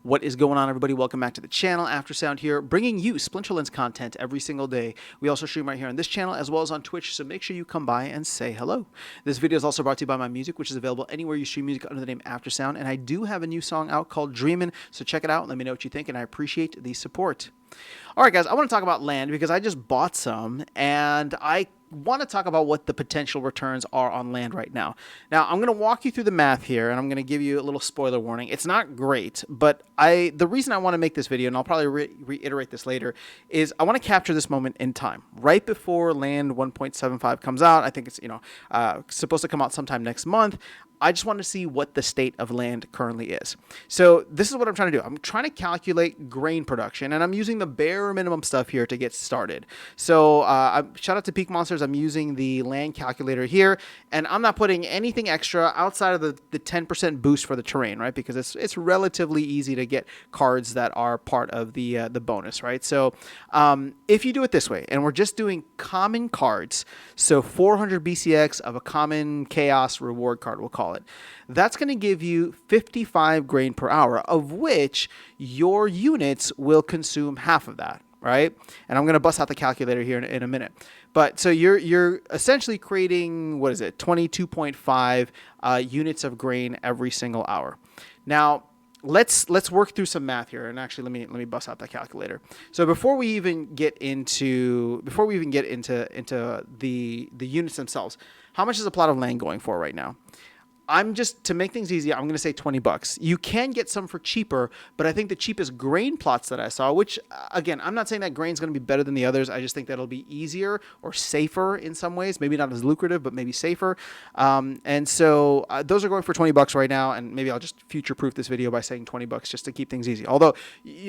What is going on, everybody? Welcome back to the channel. Aftersound here, bringing you Splinterlands content every single day. We also stream right here on this channel as well as on Twitch, so make sure you come by and say hello. This video is also brought to you by my music, which is available anywhere you stream music under the name Aftersound, and I do have a new song out called Dreamin', so check it out. Let me know what you think, and I appreciate the support. All right, guys, I want to talk about land because I just bought some, and I want to talk about what the potential returns are on land right now. Now, I'm going to walk you through the math here, and I'm going to give you a little spoiler warning. It's not great, but the reason I want to make this video, and I'll probably reiterate this later, is I want to capture this moment in time. Right before Land 1.75 comes out, I think it's supposed to come out sometime next month. I just want to see what the state of land currently is. So this is what I'm trying to do. I'm trying to calculate grain production, and I'm using the bare minimum stuff here to get started. So shout out to Peak Monsters. I'm using the land calculator here, and I'm not putting anything extra outside of the 10% boost for the terrain, right? Because it's relatively easy to get cards that are part of the bonus, right? So if you do it this way, and we're just doing common cards, so 400 BCX of a common chaos reward card, we'll call it. That's going to give you 55 grain per hour, of which your units will consume half of that, right? And I'm going to bust out the calculator here in a minute. But so you're essentially creating, what is it, 22.5 units of grain every single hour. Now, let's work through some math here, and actually let me bust out that calculator. So before we even get into the units themselves, how much is a plot of land going for right now? To make things easy, I'm going to say 20 bucks. You can get some for cheaper, but I think the cheapest grain plots that I saw, which again, I'm not saying that grain's going to be better than the others. I just think that'll be easier or safer in some ways. Maybe not as lucrative, but maybe safer. And so those are going for 20 bucks right now. And maybe I'll just future-proof this video by saying 20 bucks just to keep things easy. Although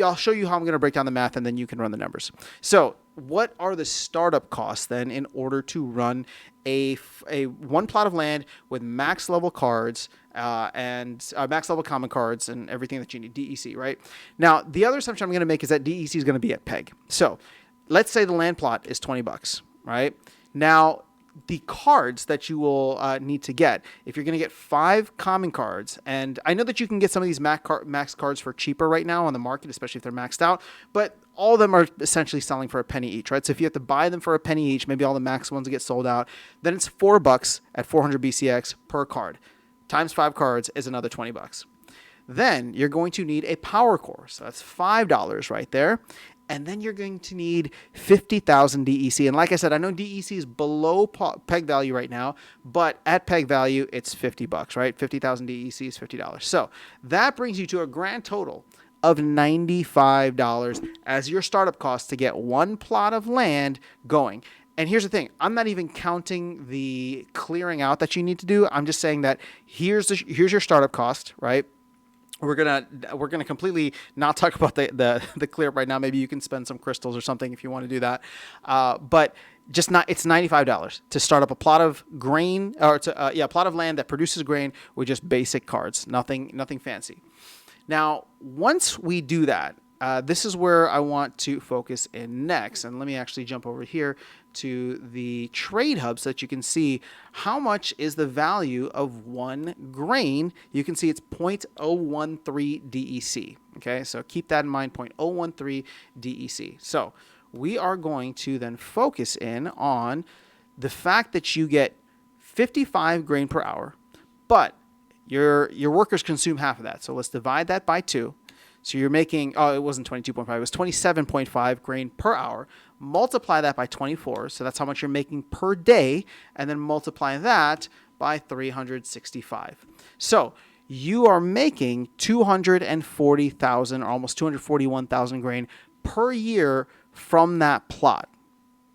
I'll show you how I'm going to break down the math, and then you can run the numbers. So what are the startup costs then in order to run a one plot of land with max level cards and max level common cards and everything that you need, DEC, right? Now, the other assumption I'm going to make is that DEC is going to be at peg. So let's say the land plot is 20 bucks, right? Now, the cards that you will need to get, if you're going to get 5 common cards, and I know that you can get some of these max cards for cheaper right now on the market, especially if they're maxed out, but all of them are essentially selling for a penny each, right? So if you have to buy them for a penny each, maybe all the max ones get sold out, then it's $4 at 400 BCX per card. Times 5 cards is another 20 bucks. Then you're going to need a power core, so that's $5 right there. And then you're going to need 50,000 DEC. And like I said, I know DEC is below peg value right now, but at peg value, it's 50 bucks, right? 50,000 DEC is $50. So that brings you to a grand total of $95 as your startup cost to get one plot of land going. And here's the thing, I'm not even counting the clearing out that you need to do. I'm just saying that here's your startup cost, right? We're gonna completely not talk about the clear up right now. Maybe you can spend some crystals or something if you want to do that. But it's $95 to start up a plot of grain, or a plot of land that produces grain with just basic cards, nothing fancy. Now, once we do that, this is where I want to focus in next. And let me actually jump over here to the trade hub so that you can see how much is the value of one grain. You can see it's 0.013 DEC. Okay, so keep that in mind, 0.013 DEC. So we are going to then focus in on the fact that you get 55 grain per hour, but your workers consume half of that. So let's divide that by 2. So you're making, it wasn't 22.5, it was 27.5 grain per hour. Multiply that by 24, so that's how much you're making per day, and then multiply that by 365. So you are making 240,000 or almost 241,000 grain per year from that plot.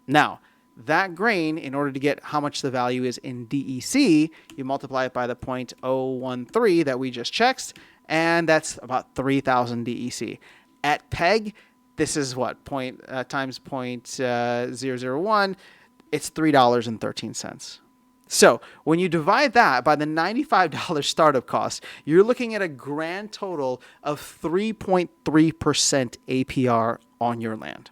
Now, that grain, in order to get how much the value is in DEC, you multiply it by the 0.013 that we just checked, and that's about 3,000 DEC. At peg, this is what, times 0.001, it's $3.13. So when you divide that by the $95 startup cost, you're looking at a grand total of 3.3% APR on your land.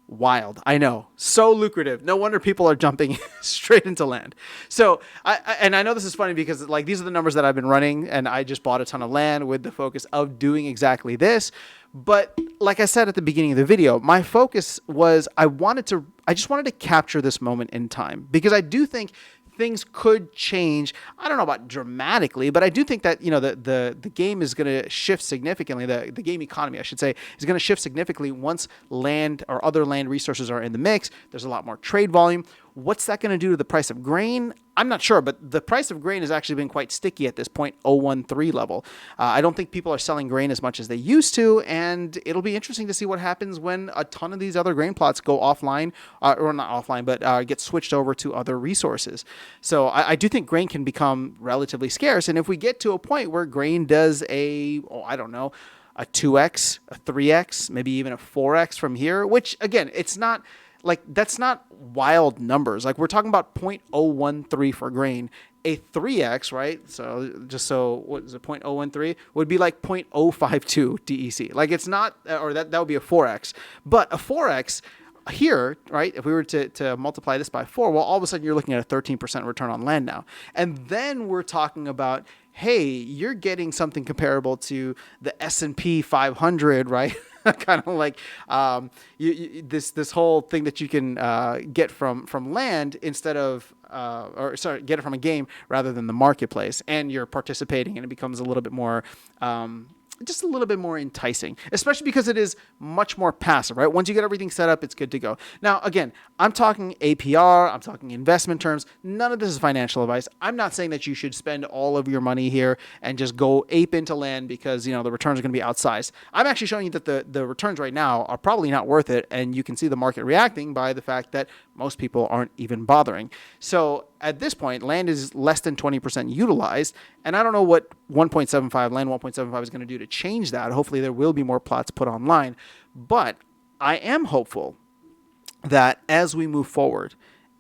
Wild. I know. So lucrative. No wonder people are jumping straight into land. So and I know this is funny because like these are the numbers that I've been running, and I just bought a ton of land with the focus of doing exactly this. But like I said at the beginning of the video, my focus was I just wanted to capture this moment in time, because I do think things could change. I don't know about dramatically, but I do think that, the game is going to shift significantly. The game economy, I should say, is going to shift significantly once land or other land resources are in the mix. There's a lot more trade volume. What's that going to do to the price of grain? I'm not sure, but the price of grain has actually been quite sticky at this 0.013 level. I don't think people are selling grain as much as they used to, and it'll be interesting to see what happens when a ton of these other grain plots go offline, or not offline, but get switched over to other resources. So I do think grain can become relatively scarce, and if we get to a point where grain does a 2x, a 3x, maybe even a 4x from here, which again, it's not like that's not wild numbers. Like we're talking about 0.013 for grain. A 3x, right? So what is it? 0.013 would be like 0.052 DEC. Like it's not, or that would be a 4x. But a 4x here, right? If we were to multiply this by 4, well, all of a sudden you're looking at a 13% return on land now. And then we're talking about, hey, you're getting something comparable to the S&P 500, right? Kind of like this whole thing that you can get from land instead of get it from a game rather than the marketplace, and you're participating, and it becomes a little bit more just a little bit more enticing, especially because it is much more passive, right? Once you get everything set up, it's good to go. Now, again, I'm talking APR, I'm talking investment terms. None of this is financial advice. I'm not saying that you should spend all of your money here and just go ape into land because, the returns are going to be outsized. I'm actually showing you that the returns right now are probably not worth it, and you can see the market reacting by the fact that most people aren't even bothering. So at this point, land is less than 20% utilized, and I don't know what 1.75 land 1.75 is going to do to change that. Hopefully there will be more plots put online, but I am hopeful that as we move forward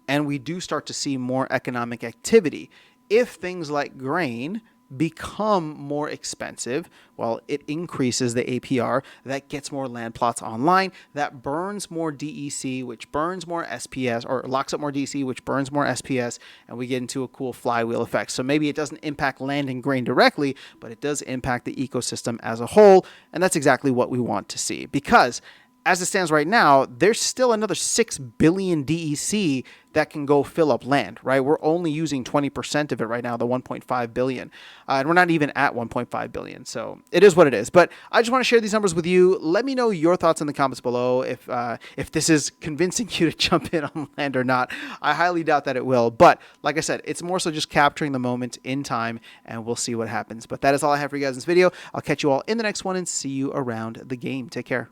and we do start to see more economic activity, if things like grain become more expensive, well, it increases the APR, that gets more land plots online, that burns more DEC, which burns more SPS, or locks up more DEC, which burns more SPS, and we get into a cool flywheel effect. So maybe it doesn't impact land and grain directly, but it does impact the ecosystem as a whole, and that's exactly what we want to see. Because as it stands right now, there's still another 6 billion DEC that can go fill up land, right? We're only using 20% of it right now, the 1.5 billion. And we're not even at 1.5 billion. So it is what it is. But I just want to share these numbers with you. Let me know your thoughts in the comments below if this is convincing you to jump in on land or not. I highly doubt that it will. But like I said, it's more so just capturing the moment in time, and we'll see what happens. But that is all I have for you guys in this video. I'll catch you all in the next one and see you around the game. Take care.